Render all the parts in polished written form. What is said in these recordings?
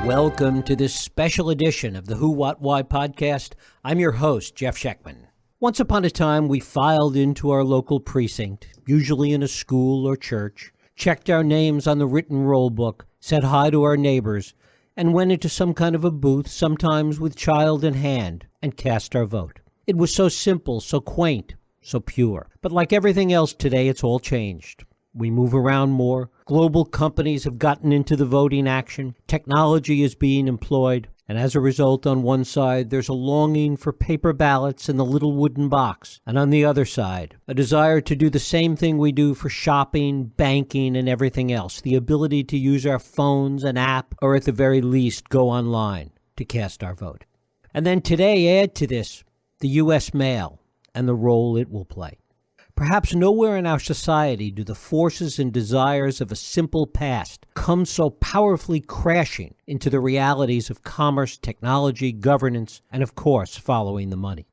Welcome to this special edition of the WhoWhatWhy podcast. I'm your host, Jeff Schechtman. Once upon a time, we filed into our local precinct, usually in a school or church, checked our names on the written roll book, said hi to our neighbors, and went into some kind of a booth, sometimes with child in hand, and cast our vote. It was so simple, so quaint, so pure. But like everything else today, it's all changed. We move around more. Global companies have gotten into the voting action. Technology is being employed. And as a result, on one side, there's a longing for paper ballots in the little wooden box. And on the other side, a desire to do the same thing we do for shopping, banking, and everything else. The ability to use our phones, an app, or at the very least, go online to cast our vote. And then today, add to this the U.S. mail and the role it will play. Perhaps nowhere in our society do the forces and desires of a simple past come so powerfully crashing into the realities of commerce, technology, governance, and of course, following the money.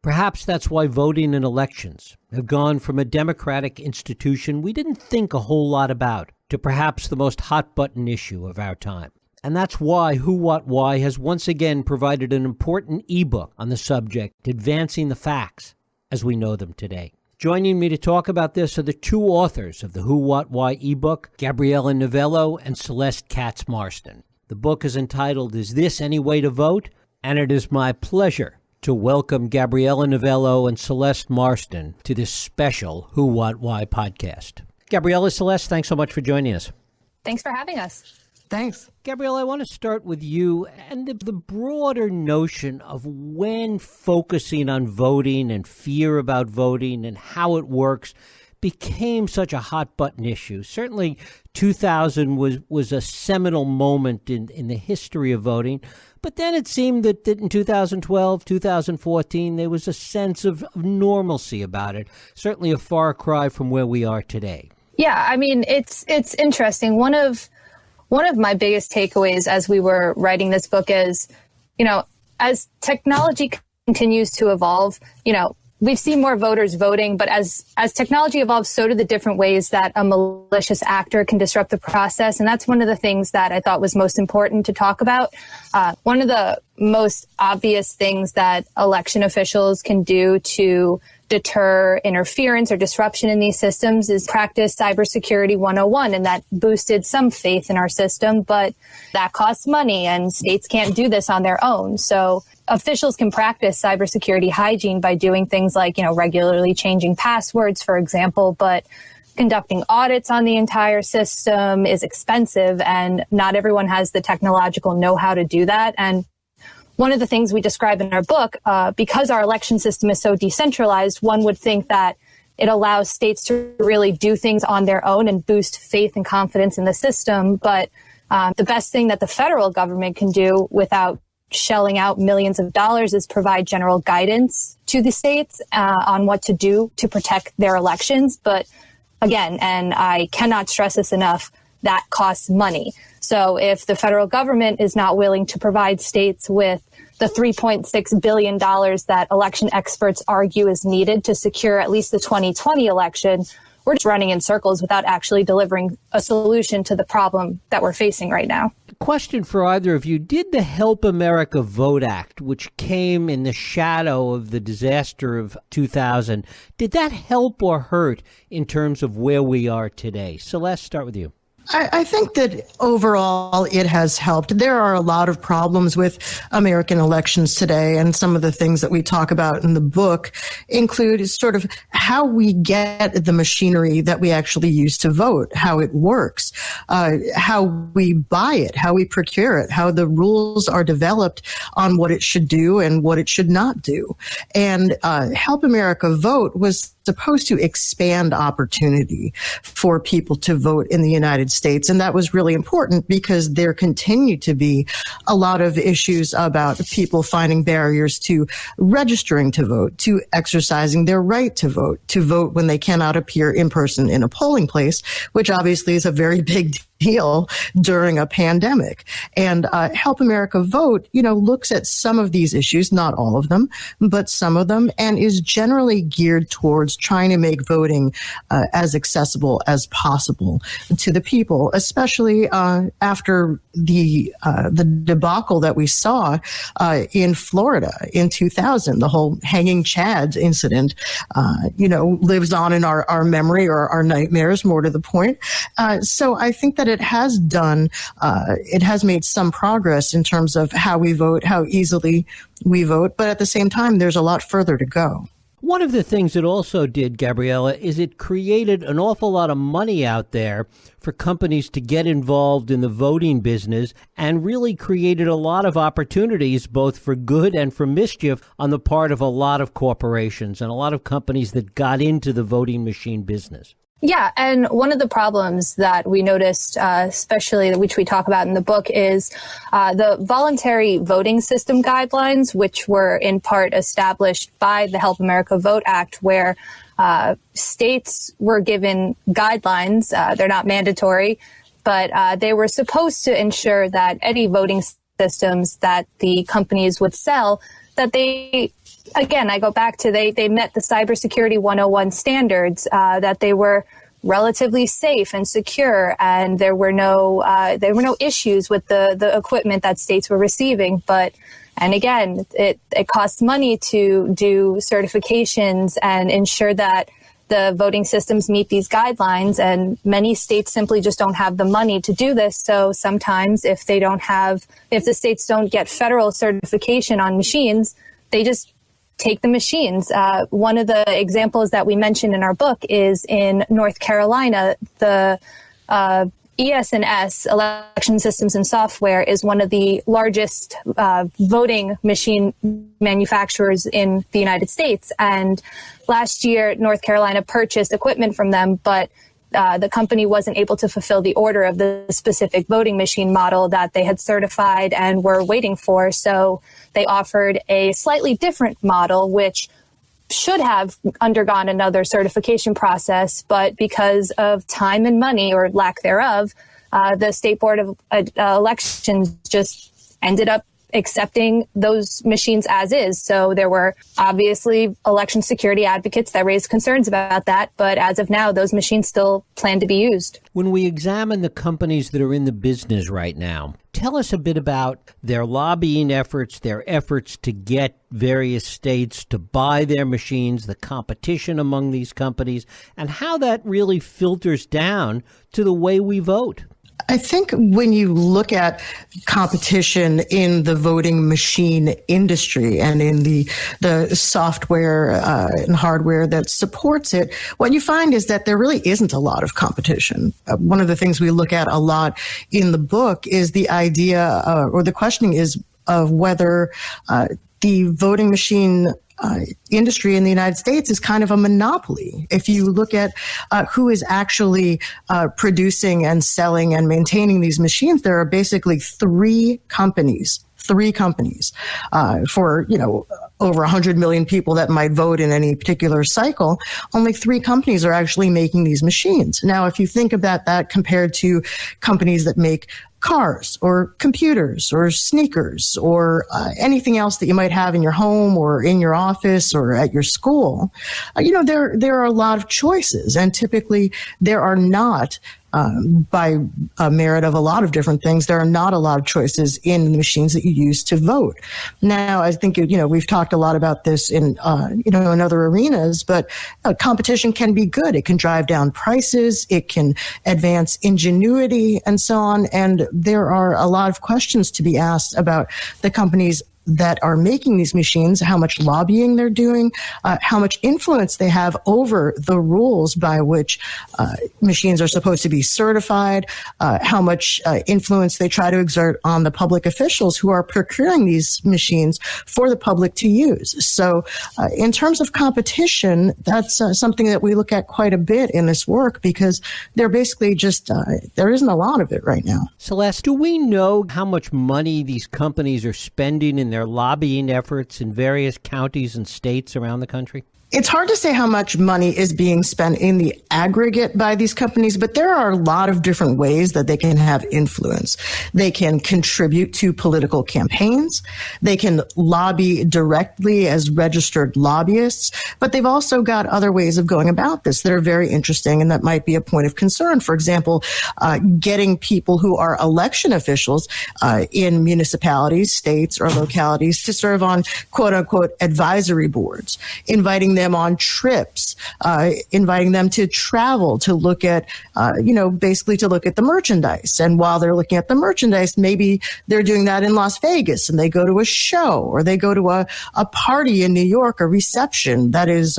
Perhaps that's why voting in elections have gone from a democratic institution we didn't think a whole lot about to perhaps the most hot-button issue of our time. And that's why WhoWhatWhy has once again provided an important ebook on the subject, advancing the facts as we know them today. Joining me to talk about this are the two authors of the WhoWhatWhy ebook, Gabriella Novello and Celeste Katz-Marston. The book is entitled, Is This Any Way to Vote? And it is my pleasure to welcome Gabriella Novello and Celeste Marston to this special WhoWhatWhy podcast. Gabriella, Celeste, thanks so much for joining us. Thanks for having us. Thanks. Gabriella, I want to start with you and the broader notion of when focusing on voting and fear about voting and how it works became such a hot-button issue. Certainly, 2000 was a seminal moment in the history of voting. But then it seemed that in 2012, 2014, there was a sense of normalcy about it, certainly a far cry from where we are today. Yeah, I mean, it's interesting. One of my biggest takeaways as we were writing this book is, as technology continues to evolve, we've seen more voters voting, but as technology evolves, so do the different ways that a malicious actor can disrupt the process. And that's one of the things that I thought was most important to talk about. One of the most obvious things that election officials can do to deter interference or disruption in these systems is practice cybersecurity 101, and that boosted some faith in our system, but that costs money and states can't do this on their own. So officials can practice cybersecurity hygiene by doing things like, regularly changing passwords, for example, but conducting audits on the entire system is expensive, and not everyone has the technological know-how to do that. And one of the things we describe in our book, because our election system is so decentralized, one would think that it allows states to really do things on their own and boost faith and confidence in the system. But the best thing that the federal government can do without shelling out millions of dollars is provide general guidance to the states on what to do to protect their elections. But again, and I cannot stress this enough, that costs money. So if the federal government is not willing to provide states with the $3.6 billion that election experts argue is needed to secure at least the 2020 election, we're just running in circles without actually delivering a solution to the problem that we're facing right now. Question for either of you. Did the Help America Vote Act, which came in the shadow of the disaster of 2000, did that help or hurt in terms of where we are today? Celeste, start with you. I think that overall it has helped. There are a lot of problems with American elections today, and some of the things that we talk about in the book include sort of how we get the machinery that we actually use to vote, how it works, how we buy it, how we procure it, how the rules are developed on what it should do and what it should not do. And Help America Vote was supposed to expand opportunity for people to vote in the United States. And that was really important because there continue to be a lot of issues about people finding barriers to registering to vote, to exercising their right to vote when they cannot appear in person in a polling place, which obviously is a very big deal during a pandemic. And Help America Vote, looks at some of these issues, not all of them, but some of them, and is generally geared towards trying to make voting as accessible as possible to the people, especially after the debacle that we saw in Florida in 2000. The whole hanging Chads incident, lives on in our memory, or our nightmares, more to the point. So I think that it has made some progress in terms of how we vote, how easily we vote, but at the same time, there's a lot further to go. One of the things it also did, Gabriella, is it created an awful lot of money out there for companies to get involved in the voting business, and really created a lot of opportunities, both for good and for mischief, on the part of a lot of corporations and a lot of companies that got into the voting machine business. Yeah, and one of the problems that we noticed, especially which we talk about in the book, is the voluntary voting system guidelines, which were in part established by the Help America Vote Act, where states were given guidelines. They're not mandatory, but they were supposed to ensure that any voting systems that the companies would sell, that they, again, I go back to they met the Cybersecurity 101 standards, that they were relatively safe and secure, and there were no issues with the equipment that states were receiving. And again, it costs money to do certifications and ensure that the voting systems meet these guidelines, and many states simply just don't have the money to do this. So sometimes if the states don't get federal certification on machines, they just take the machines. One of the examples that we mentioned in our book is in North Carolina. The ES&S, Election Systems and Software, is one of the largest voting machine manufacturers in the United States. And last year, North Carolina purchased equipment from them, but the company wasn't able to fulfill the order of the specific voting machine model that they had certified and were waiting for. So they offered a slightly different model, which should have undergone another certification process, but because of time and money, or lack thereof, the State Board of Elections just ended up accepting those machines as is. So there were obviously election security advocates that raised concerns about that, but as of now, those machines still plan to be used. When we examine the companies that are in the business right now, tell us a bit about their lobbying efforts, their efforts to get various states to buy their machines, the competition among these companies, and how that really filters down to the way we vote. I think when you look at competition in the voting machine industry and in the software and hardware that supports it, what you find is that there really isn't a lot of competition. One of the things we look at a lot in the book is the idea, or the questioning is of whether the voting machine industry in the United States is kind of a monopoly. If you look at who is actually producing and selling and maintaining these machines, there are basically three companies for, over 100 million people that might vote in any particular cycle. Only three companies are actually making these machines. Now, if you think about that compared to companies that make cars or computers or sneakers or anything else that you might have in your home or in your office or at your school, there are a lot of choices, and typically there are not, by merit of a lot of different things, there are not a lot of choices in the machines that you use to vote. Now, I think, we've talked a lot about this in other arenas, but competition can be good. It can drive down prices. It can advance ingenuity and so on. And there are a lot of questions to be asked about the companies that are making these machines, how much lobbying they're doing, how much influence they have over the rules by which machines are supposed to be certified, how much influence they try to exert on the public officials who are procuring these machines for the public to use. So in terms of competition, that's something that we look at quite a bit in this work, because they're basically just, there isn't a lot of it right now. Celeste, do we know how much money these companies are spending in their lobbying efforts in various counties and states around the country? It's hard to say how much money is being spent in the aggregate by these companies, but there are a lot of different ways that they can have influence. They can contribute to political campaigns. They can lobby directly as registered lobbyists, but they've also got other ways of going about this that are very interesting and that might be a point of concern. For example, getting people who are election officials in municipalities, states, or localities to serve on quote unquote advisory boards, inviting them on trips, inviting them to travel to look at, basically to look at the merchandise. And while they're looking at the merchandise, maybe they're doing that in Las Vegas and they go to a show or they go to a party in New York, a reception that is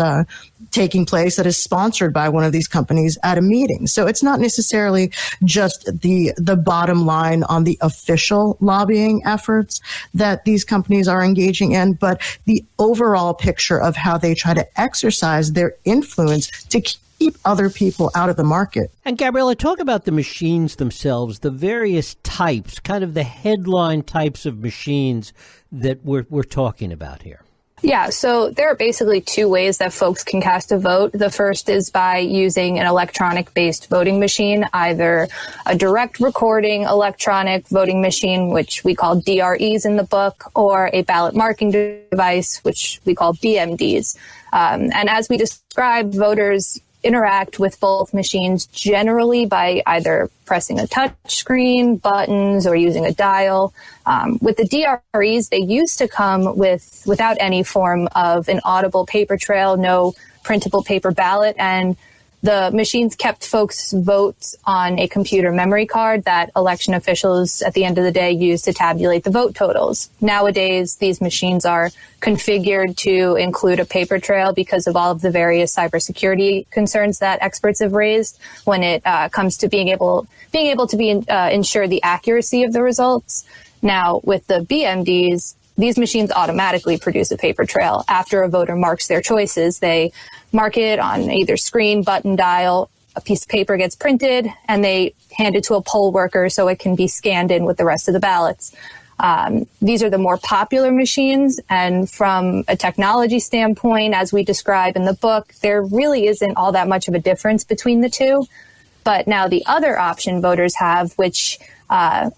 taking place that is sponsored by one of these companies at a meeting. So it's not necessarily just the bottom line on the official lobbying efforts that these companies are engaging in, but the overall picture of how they try to exercise their influence to keep other people out of the market. And Gabriella, talk about the machines themselves, the various types, kind of the headline types of machines that we're talking about here. Yeah, so there are basically two ways that folks can cast a vote. The first is by using an electronic-based voting machine, either a direct recording electronic voting machine, which we call DREs in the book, or a ballot marking device, which we call BMDs. And as we described, voters interact with both machines generally by either pressing a touch screen, buttons, or using a dial. With the DREs, they used to come without any form of an audible paper trail, no printable paper ballot, and the machines kept folks' votes on a computer memory card that election officials at the end of the day use to tabulate the vote totals. Nowadays, these machines are configured to include a paper trail because of all of the various cybersecurity concerns that experts have raised when it comes to being able to ensure the accuracy of the results. Now, with the BMDs, these machines automatically produce a paper trail. After a voter marks their choices, they mark it on either screen, button, dial, a piece of paper gets printed, and they hand it to a poll worker so it can be scanned in with the rest of the ballots. These are the more popular machines, and from a technology standpoint, as we describe in the book, there really isn't all that much of a difference between the two. But now the other option voters have, which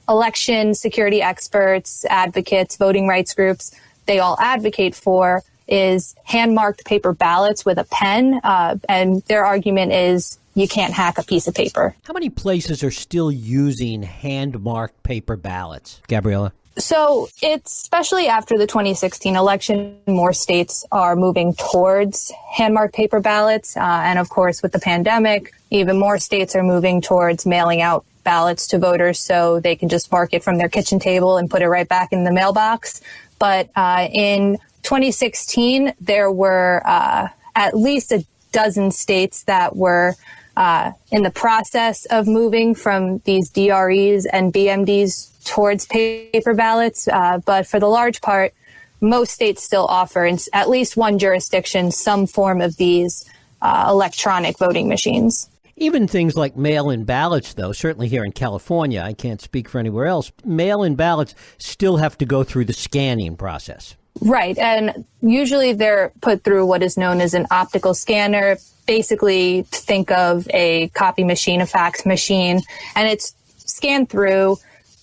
election security experts, advocates, voting rights groups, they all advocate for, is hand-marked paper ballots with a pen. And their argument is you can't hack a piece of paper. How many places are still using hand-marked paper ballots, Gabriella? So it's especially after the 2016 election, more states are moving towards hand-marked paper ballots. And of course, with the pandemic, even more states are moving towards mailing out ballots to voters so they can just mark it from their kitchen table and put it right back in the mailbox. But in 2016, there were at least a dozen states that were in the process of moving from these DREs and BMDs towards paper ballots. But for the large part, most states still offer, in at least one jurisdiction, some form of these electronic voting machines. Even things like mail-in ballots, though, certainly here in California, I can't speak for anywhere else, mail-in ballots still have to go through the scanning process. Right. And usually they're put through what is known as an optical scanner. Basically, think of a copy machine, a fax machine, and it's scanned through.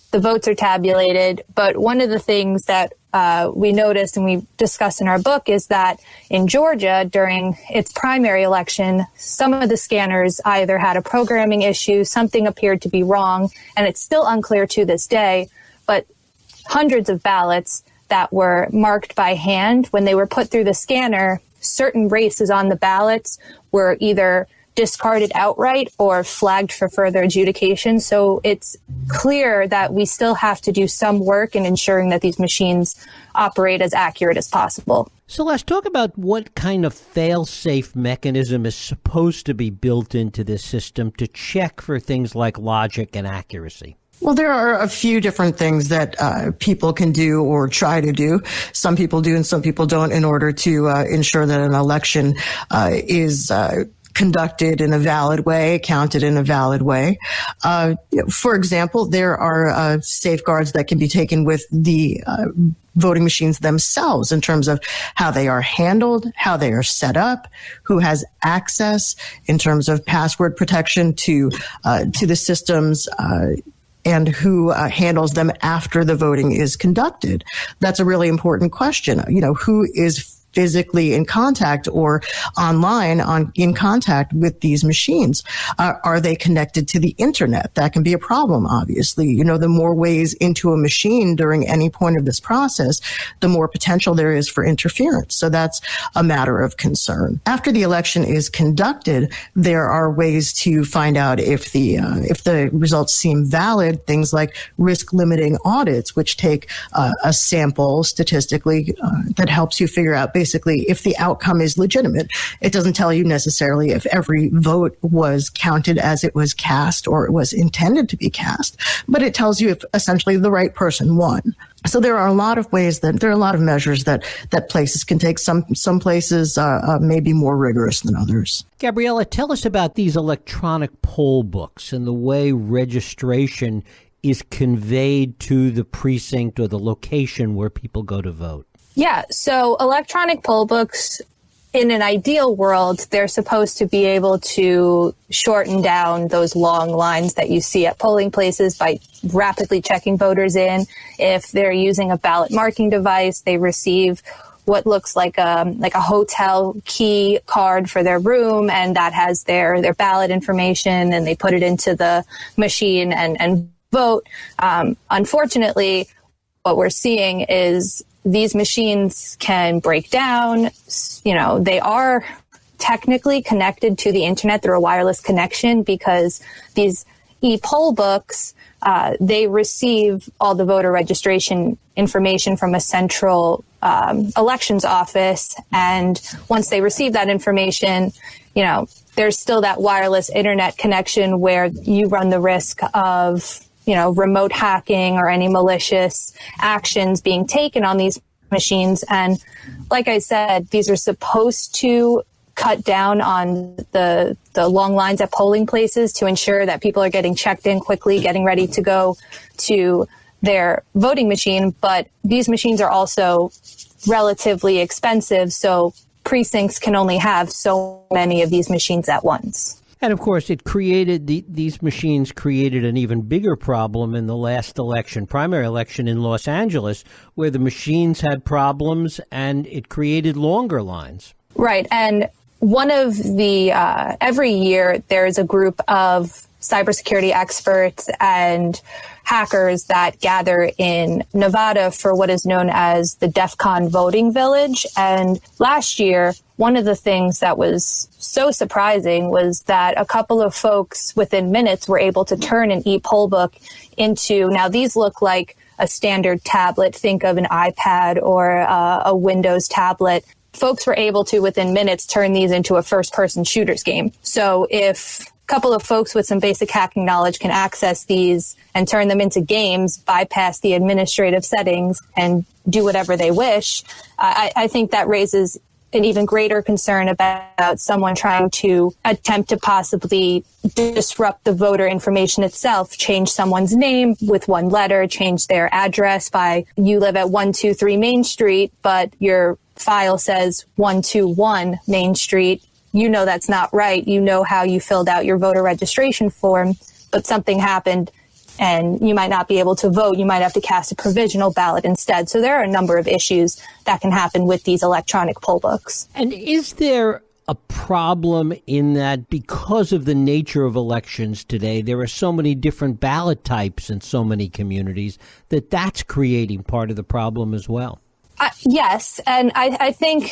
The votes are tabulated. But one of the things that we noticed and we discussed in our book is that in Georgia, during its primary election, some of the scanners either had a programming issue, something appeared to be wrong, and it's still unclear to this day, but hundreds of ballots that were marked by hand, when they were put through the scanner, certain races on the ballots were either discarded outright or flagged for further adjudication. So it's clear that we still have to do some work in ensuring that these machines operate as accurate as possible. So let's talk about what kind of fail-safe mechanism is supposed to be built into this system to check for things like logic and accuracy. Well, there are a few different things that people can do or try to do. Some people do and some people don't in order to ensure that an election is conducted in a valid way, counted in a valid way. For example, there are safeguards that can be taken with the voting machines themselves in terms of how they are handled, how they are set up, who has access in terms of password protection to the systems, and who handles them after the voting is conducted. That's a really important question. Who is physically in contact or online in contact with these machines? Are they connected to the internet? That can be a problem, obviously. The more ways into a machine during any point of this process, the more potential there is for interference. So that's a matter of concern. After the election is conducted, there are ways to find out if the results seem valid, things like risk limiting audits, which take a sample statistically that helps you figure out basically if the outcome is legitimate. It doesn't tell you necessarily if every vote was counted as it was cast or it was intended to be cast, but it tells you if essentially the right person won. So there are a lot of measures that places can take. Some places may be more rigorous than others. Gabriella, tell us about these electronic poll books and the way registration is conveyed to the precinct or the location where people go to vote. Yeah, so electronic poll books, in an ideal world, they're supposed to be able to shorten down those long lines that you see at polling places by rapidly checking voters in. If they're using a ballot marking device, they receive what looks like a hotel key card for their room, and that has their ballot information, and they put it into the machine and vote. Unfortunately, what we're seeing is these machines can break down. They are technically connected to the internet through a wireless connection because these e-poll books, they receive all the voter registration information from a central elections office. And once they receive that information, there's still that wireless internet connection where you run the risk of remote hacking or any malicious actions being taken on these machines. And like I said, these are supposed to cut down on the long lines at polling places to ensure that people are getting checked in quickly, getting ready to go to their voting machine. But these machines are also relatively expensive, so precincts can only have so many of these machines at once. And of course, these machines created an even bigger problem in the last election, primary election in Los Angeles, where the machines had problems and it created longer lines. Right. And one of the, every year, there's a group of cybersecurity experts and hackers that gather in Nevada for what is known as the DEF CON voting village. And last year, one of the things that was so surprising was that a couple of folks within minutes were able to turn an e-poll book into, now these look like a standard tablet, think of an iPad or a Windows tablet. Folks were able to, within minutes, turn these into a first-person shooters game. So if a couple of folks with some basic hacking knowledge can access these and turn them into games, bypass the administrative settings, and do whatever they wish, I think that raises an even greater concern about someone trying to attempt to possibly disrupt the voter information itself, change someone's name with one letter, change their address by you live at 123 Main Street, but your file says 121 Main Street. You know that's not right. You know how you filled out your voter registration form, but something happened and you might not be able to vote. You might have to cast a provisional ballot instead. So there are a number of issues that can happen with these electronic poll books. And is there a problem in that because of the nature of elections today, there are so many different ballot types in so many communities that's creating part of the problem as well? Yes. And I think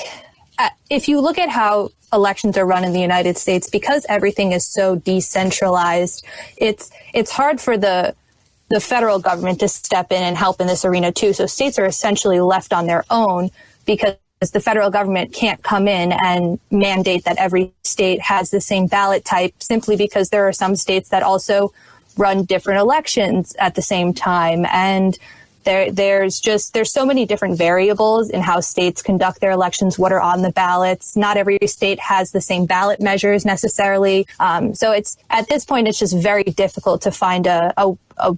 if you look at how elections are run in the United States, because everything is so decentralized, it's hard for the federal government to step in and help in this arena too. So states are essentially left on their own because the federal government can't come in and mandate that every state has the same ballot type, simply because there are some states that also run different elections at the same time. And There's so many different variables in how states conduct their elections, what are on the ballots. Not every state has the same ballot measures necessarily. So it's at this point, it's just very difficult to find a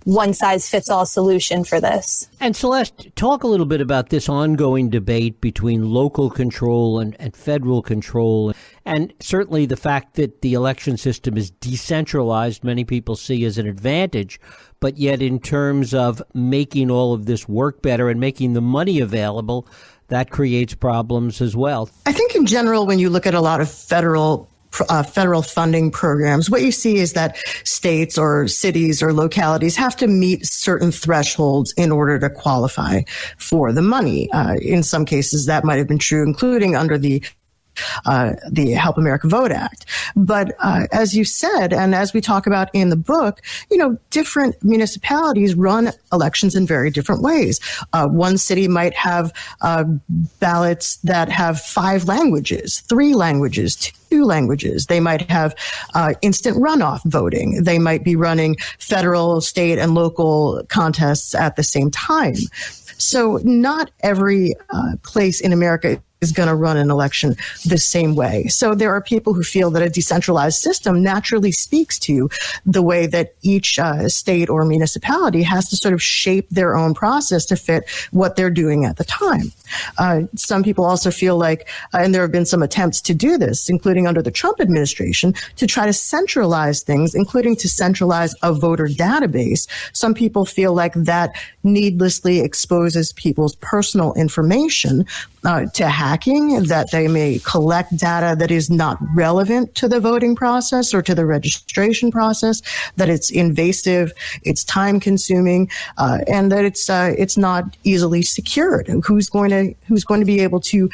one-size-fits-all solution for this. And Celeste, talk a little bit about this ongoing debate between local control and federal control, and certainly the fact that the election system is decentralized, many people see as an advantage, but yet in terms of making all of this work better and making the money available, that creates problems as well. I think in general, when you look at a lot of federal funding programs, what you see is that states or cities or localities have to meet certain thresholds in order to qualify for the money. In some cases, that might have been true, including under the Help America Vote Act. But as you said, and as we talk about in the book, different municipalities run elections in very different ways. One city might have ballots that have 5 languages, 3 languages, 2 languages. They might have instant runoff voting. They might be running federal, state, and local contests at the same time. So not every place in America is going to run an election the same way. So there are people who feel that a decentralized system naturally speaks to the way that each state or municipality has to sort of shape their own process to fit what they're doing at the time. Some people also feel like, and there have been some attempts to do this, including under the Trump administration, to try to centralize things, including to centralize a voter database. Some people feel like that needlessly exposes people's personal information to hacking, that they may collect data that is not relevant to the voting process or to the registration process, that it's invasive, it's time consuming, and that it's not easily secured. Who's going to be able to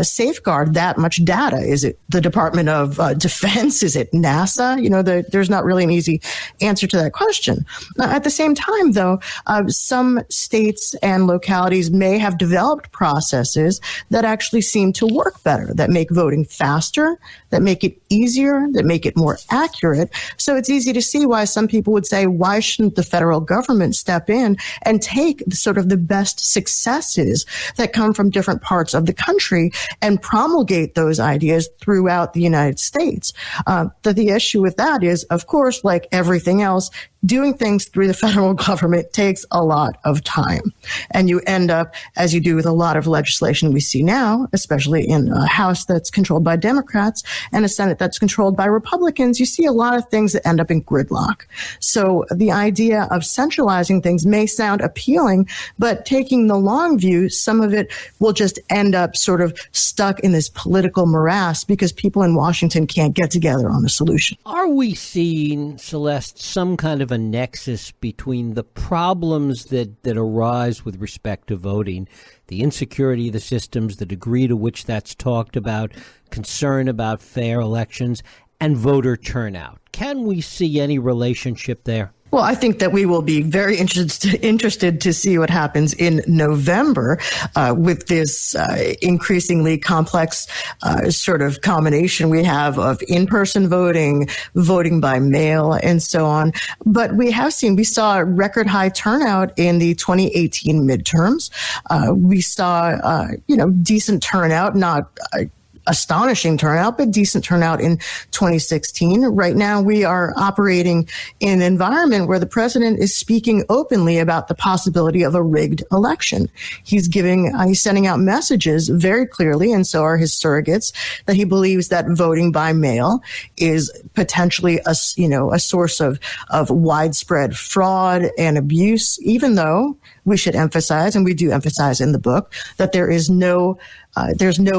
safeguard that much data? Is it the Department of Defense? Is it NASA? There's not really an easy answer to that question. At the same time, though, some states and localities may have developed processes that actually seem to work better, that make voting faster, that make it easier, that make it more accurate. So it's easy to see why some people would say, why shouldn't the federal government step in and take sort of the best successes that come from different parts of the country and promulgate those ideas throughout the United States? The issue with that is, of course, like everything else, doing things through the federal government takes a lot of time. And you end up, as you do with a lot of legislation we see now, especially in a House that's controlled by Democrats and a Senate that's controlled by Republicans, you see a lot of things that end up in gridlock. So the idea of centralizing things may sound appealing, but taking the long view, some of it will just end up sort of stuck in this political morass because people in Washington can't get together on a solution. Are we seeing, Celeste, some kind of a nexus between the problems that arise with respect to voting, the insecurity of the systems, the degree to which that's talked about, concern about fair elections, and voter turnout? Can we see any relationship there? Well, I think that we will be very interested to see what happens in November with this increasingly complex sort of combination we have of in-person voting, voting by mail, and so on. But we saw a record high turnout in the 2018 midterms. We saw, decent turnout, not astonishing turnout, but decent turnout in 2016. Right now, we are operating in an environment where the president is speaking openly about the possibility of a rigged election. He's sending out messages very clearly, and so are his surrogates, that he believes that voting by mail is potentially a source of widespread fraud and abuse, even though we should emphasize, and we do emphasize in the book, that there's no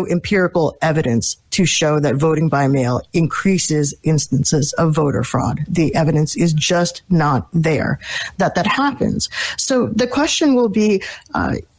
empirical evidence to show that voting by mail increases instances of voter fraud. The evidence is just not there that happens. So the question will be,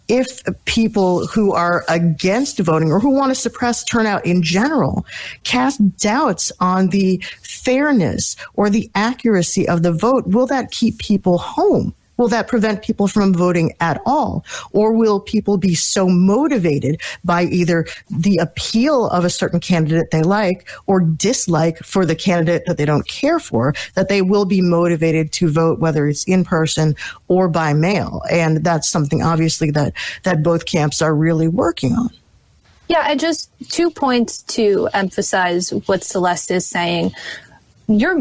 if people who are against voting or who want to suppress turnout in general cast doubts on the fairness or the accuracy of the vote, will that keep people home? will that prevent people from voting at all? Or will people be so motivated by either the appeal of a certain candidate they like or dislike for the candidate that they don't care for, that they will be motivated to vote, whether it's in person or by mail? And that's something obviously that both camps are really working on. Yeah, and just 2 points to emphasize what Celeste is saying. You're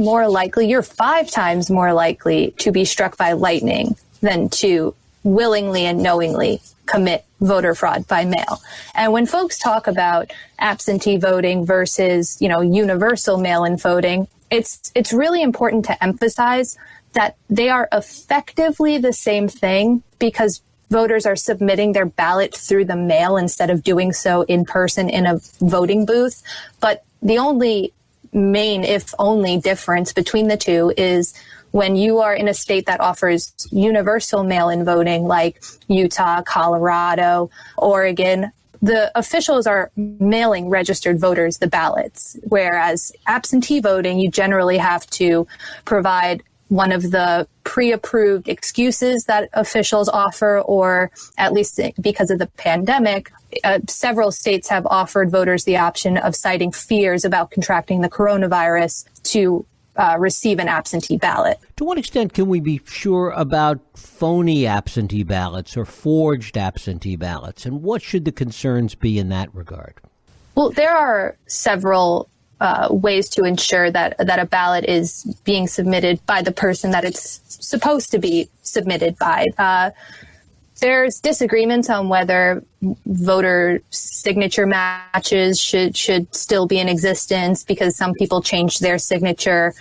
5 times more likely to be struck by lightning than to willingly and knowingly commit voter fraud by mail. And when folks talk about absentee voting versus, universal mail-in voting, it's really important to emphasize that they are effectively the same thing, because voters are submitting their ballot through the mail instead of doing so in person in a voting booth. But the only main, if only, difference between the two is when you are in a state that offers universal mail-in voting, like Utah, Colorado, Oregon, the officials are mailing registered voters the ballots, whereas absentee voting, you generally have to provide one of the pre-approved excuses that officials offer, or at least because of the pandemic, several states have offered voters the option of citing fears about contracting the coronavirus to receive an absentee ballot. To what extent can we be sure about phony absentee ballots or forged absentee ballots? And what should the concerns be in that regard? Well, there are several ways to ensure that a ballot is being submitted by the person that it's supposed to be submitted by. There's disagreements on whether voter signature matches should still be in existence, because some people change their signature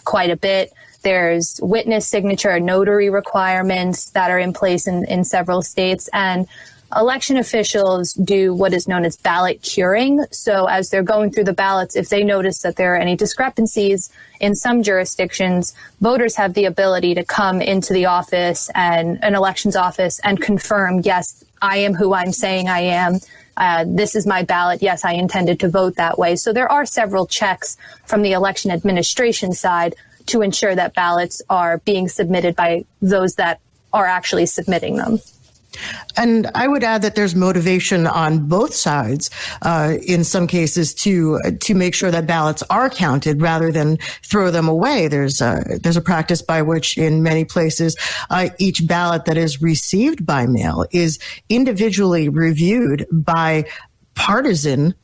quite a bit. There's witness signature and notary requirements that are in place in several states. And election officials do what is known as ballot curing. So as they're going through the ballots, if they notice that there are any discrepancies in some jurisdictions, voters have the ability to come into the office and an elections office and confirm, yes, I am who I'm saying I am. This is my ballot. Yes, I intended to vote that way. So there are several checks from the election administration side to ensure that ballots are being submitted by those that are actually submitting them. And I would add that there's motivation on both sides, in some cases, to make sure that ballots are counted rather than throw them away. There's a practice by which, in many places, each ballot that is received by mail is individually reviewed by partisan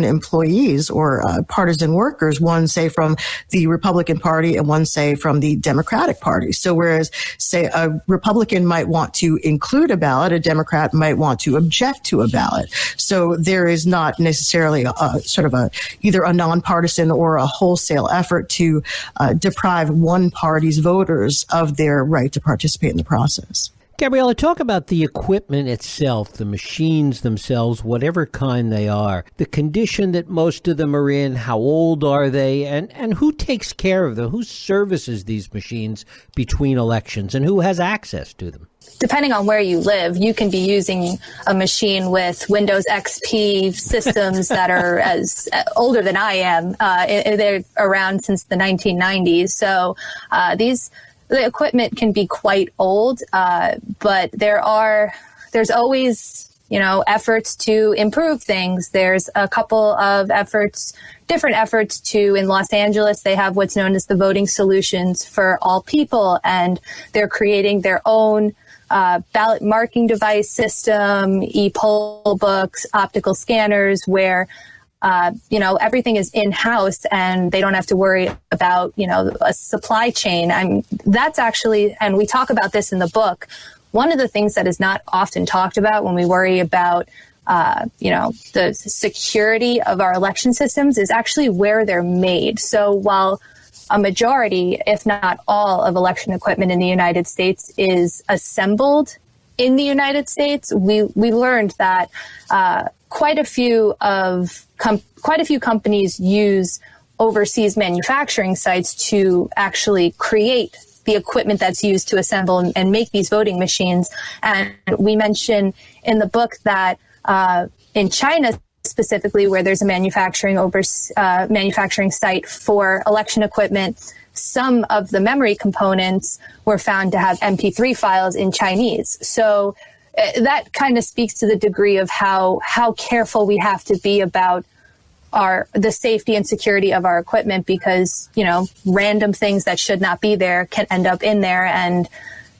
employees or partisan workers, one, say, from the Republican Party and one, say, from the Democratic Party. So whereas, say, a Republican might want to include a ballot, a Democrat might want to object to a ballot. So there is not necessarily either a nonpartisan or a wholesale effort to deprive one party's voters of their right to participate in the process. Gabriella, talk about the equipment itself, the machines themselves, whatever kind they are, the condition that most of them are in, how old are they, and who takes care of them, who services these machines between elections, and who has access to them? Depending on where you live, you can be using a machine with Windows XP systems that are as older than I am. They're around since the 1990s. So the equipment can be quite old, but there's always, efforts to improve things. There's a couple of different efforts in Los Angeles, they have what's known as the Voting Solutions for All People, and they're creating their own ballot marking device system, e-poll books, optical scanners, where everything is in-house and they don't have to worry about, a supply chain. That's actually, and we talk about this in the book, one of the things that is not often talked about when we worry about, the security of our election systems is actually where they're made. So while a majority, if not all, of election equipment in the United States is assembled in the United States, we learned that quite a few companies use overseas manufacturing sites to actually create the equipment that's used to assemble and make these voting machines. And we mention in the book that in China specifically, where there's a manufacturing site for election equipment, some of the memory components were found to have MP3 files in Chinese. So that kind of speaks to the degree of how careful we have to be about the safety and security of our equipment, because, random things that should not be there can end up in there. And,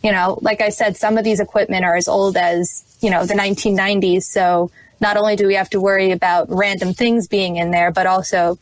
like I said, some of these equipment are as old as, the 1990s. So not only do we have to worry about random things being in there, but also,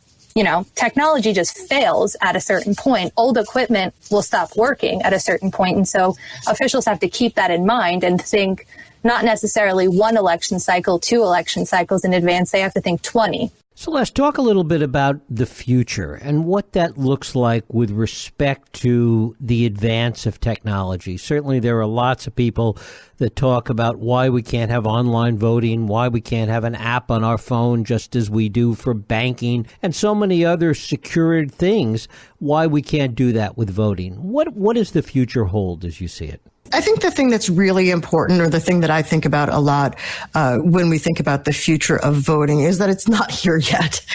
technology just fails at a certain point. Old equipment will stop working at a certain point. And so officials have to keep that in mind and think not necessarily one election cycle, 2 election cycles in advance. They have to think 20. So let's talk a little bit about the future and what that looks like with respect to the advance of technology. Certainly there are lots of people that talk about why we can't have online voting, why we can't have an app on our phone just as we do for banking, and so many other secured things, why we can't do that with voting. What does the future hold as you see it? I think the thing that's really important, or the thing that I think about a lot when we think about the future of voting, is that it's not here yet.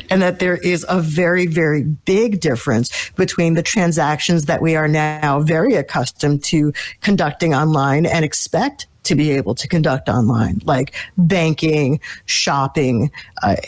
And that there is a very, very big difference between the transactions that we are now very accustomed to conducting online and expect to be able to conduct online, like banking, shopping,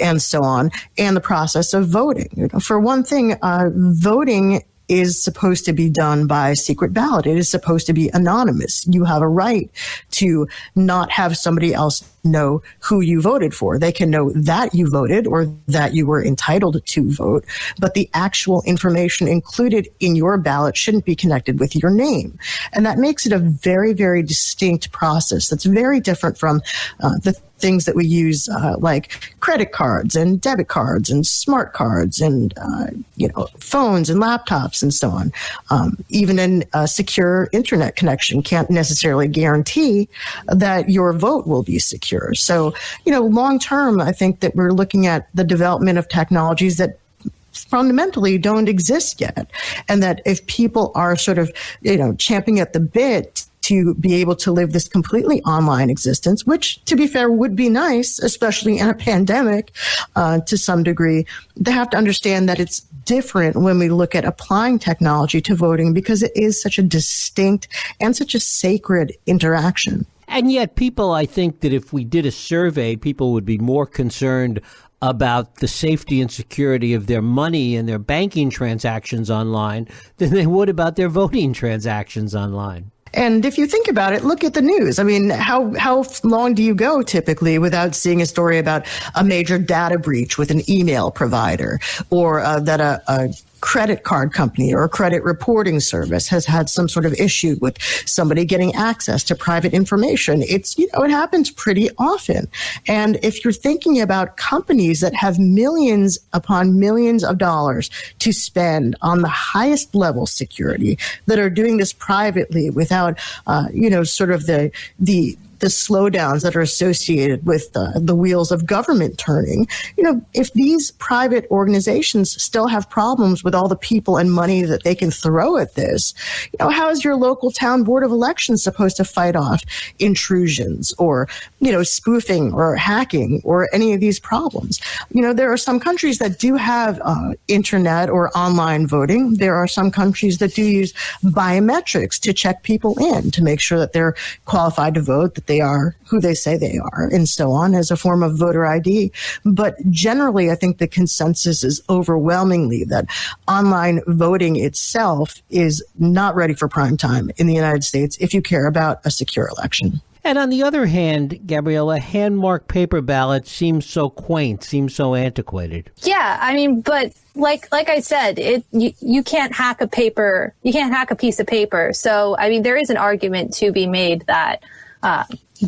and so on, and the process of voting. For one thing, voting is supposed to be done by secret ballot. It is supposed to be anonymous. You have a right to not have somebody else know who you voted for. They can know that you voted or that you were entitled to vote, but the actual information included in your ballot shouldn't be connected with your name. And that makes it a very, very distinct process that's very different from the things that we use like credit cards and debit cards and smart cards and phones and laptops and so on. Even a secure internet connection can't necessarily guarantee that your vote will be secure. So, long term, I think that we're looking at the development of technologies that fundamentally don't exist yet. And that if people are sort of, champing at the bit to be able to live this completely online existence, which, to be fair, would be nice, especially in a pandemic to some degree, they have to understand that it's different when we look at applying technology to voting, because it is such a distinct and such a sacred interaction. And yet people, I think that if we did a survey, people would be more concerned about the safety and security of their money and their banking transactions online than they would about their voting transactions online. And if you think about it, look at the news. I mean, how long do you go typically without seeing a story about a major data breach with an email provider, or that a credit card company or a credit reporting service has had some sort of issue with somebody getting access to private information? It happens pretty often. And if you're thinking about companies that have millions upon millions of dollars to spend on the highest level security, that are doing this privately without, sort of the slowdowns that are associated with the wheels of government turning. If these private organizations still have problems with all the people and money that they can throw at this, how is your local town board of elections supposed to fight off intrusions or, spoofing or hacking or any of these problems? There are some countries that do have internet or online voting. There are some countries that do use biometrics to check people in to make sure that they're qualified to vote, that they are who they say they are, and so on, as a form of voter ID. But generally, I think the consensus is overwhelmingly that online voting itself is not ready for prime time in the United States if you care about a secure election. And on the other hand, Gabriella, hand-marked paper ballots seem so quaint, seem so antiquated. Yeah, I mean, but like I said, you can't hack a paper, you can't hack a piece of paper. So, I mean, there is an argument to be made that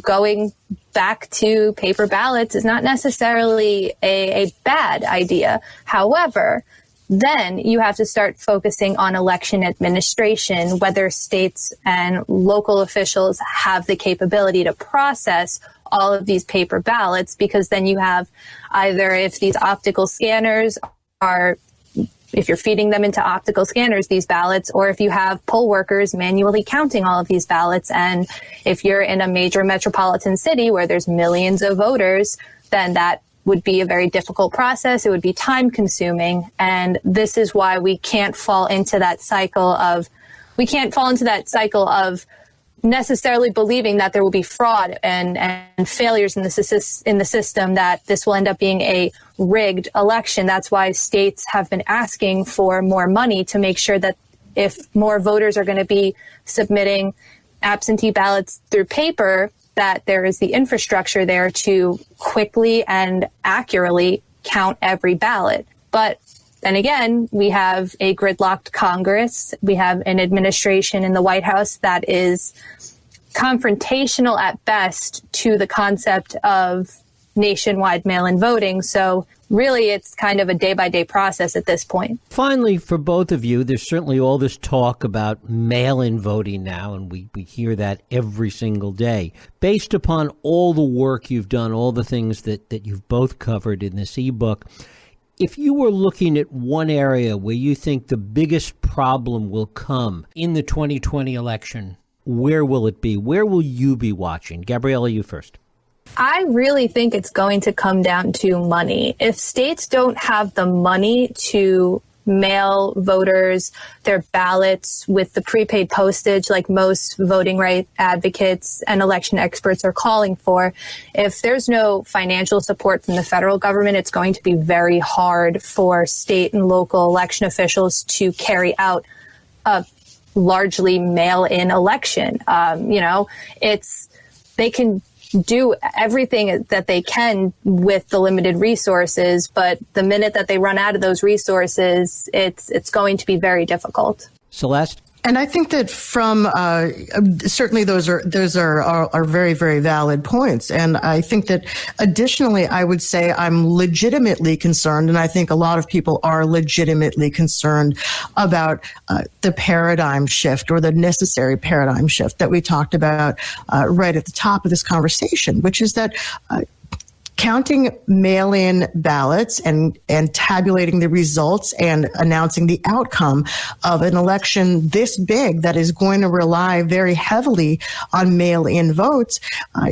going back to paper ballots is not necessarily a bad idea. However, then you have to start focusing on election administration, whether states and local officials have the capability to process all of these paper ballots, because then you have either, if these optical scanners are, if you're feeding them into optical scanners, these ballots, or if you have poll workers manually counting all of these ballots. And if you're in a major metropolitan city where there's millions of voters, then that would be a very difficult process. It would be time consuming. And this is why we can't fall into that cycle of necessarily believing that there will be fraud and failures in the system, that this will end up being a rigged election. That's why states have been asking for more money to make sure that if more voters are going to be submitting absentee ballots through paper, that there is the infrastructure there to quickly and accurately count every ballot. But then again, we have a gridlocked Congress. We have an administration in the White House that is confrontational at best to the concept of nationwide mail-in voting. So really, it's kind of a day-by-day process at this point. Finally, for both of you, there's certainly all this talk about mail-in voting now, and we hear that every single day. Based upon all the work you've done, all the things that you've both covered in this ebook, if you were looking at one area where you think the biggest problem will come in the 2020 election, where will it be? Where will you be watching? Gabriella, you first. I really think it's going to come down to money. If states don't have the money to mail voters their ballots with the prepaid postage like most voting right advocates and election experts are calling for, if there's no financial support from the federal government, it's going to be very hard for state and local election officials to carry out a largely mail-in election. They can do everything that they can with the limited resources, but the minute that they run out of those resources, it's going to be very difficult. Celeste? And I think that from certainly those are very, very valid points. And I think that additionally, I would say I'm legitimately concerned, and I think a lot of people are legitimately concerned about the paradigm shift, or the necessary paradigm shift that we talked about right at the top of this conversation, which is that counting mail-in ballots and tabulating the results and announcing the outcome of an election this big that is going to rely very heavily on mail-in votes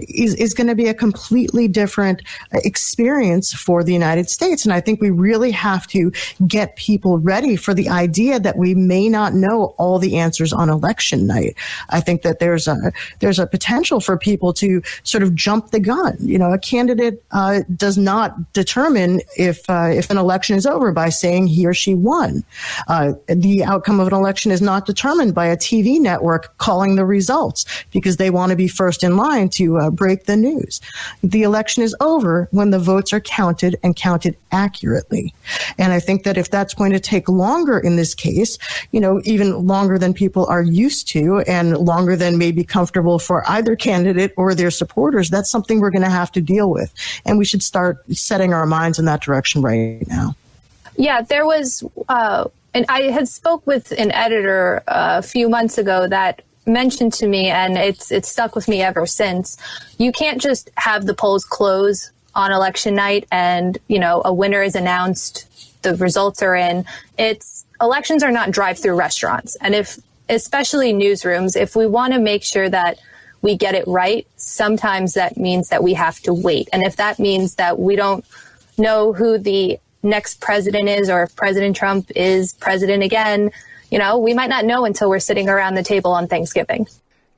is going to be a completely different experience for the United States. And I think we really have to get people ready for the idea that we may not know all the answers on election night. I think that there's a potential for people to sort of jump the gun. A candidate does not determine if an election is over by saying he or she won. The outcome of an election is not determined by a TV network calling the results because they want to be first in line to break the news. The election is over when the votes are counted and counted accurately. And I think that if that's going to take longer in this case, even longer than people are used to and longer than may be comfortable for either candidate or their supporters, that's something we're going to have to deal with. And we should start setting our minds in that direction right now. Yeah, there was, and I had spoke with an editor a few months ago that mentioned to me, and it's stuck with me ever since, you can't just have the polls close on election night and, a winner is announced, the results are in. Elections are not drive-through restaurants. And especially newsrooms, if we want to make sure that we get it right, sometimes that means that we have to wait. And if that means that we don't know who the next president is, or if President Trump is president again, we might not know until we're sitting around the table on Thanksgiving.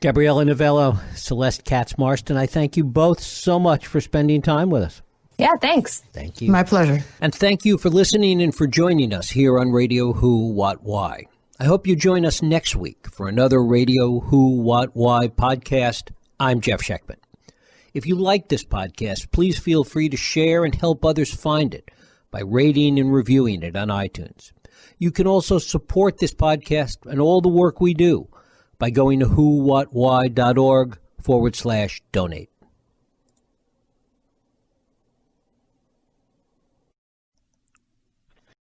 Gabriella Novello, Celeste Katz-Marston, I thank you both so much for spending time with us. Yeah, thanks. Thank you. My pleasure. And thank you for listening and for joining us here on Radio Who, What, Why. I hope you join us next week for another Radio Who, What, Why podcast. I'm Jeff Sheckman. If you like this podcast, please feel free to share and help others find it by rating and reviewing it on iTunes. You can also support this podcast and all the work we do by going to whowhatwhy.org/donate.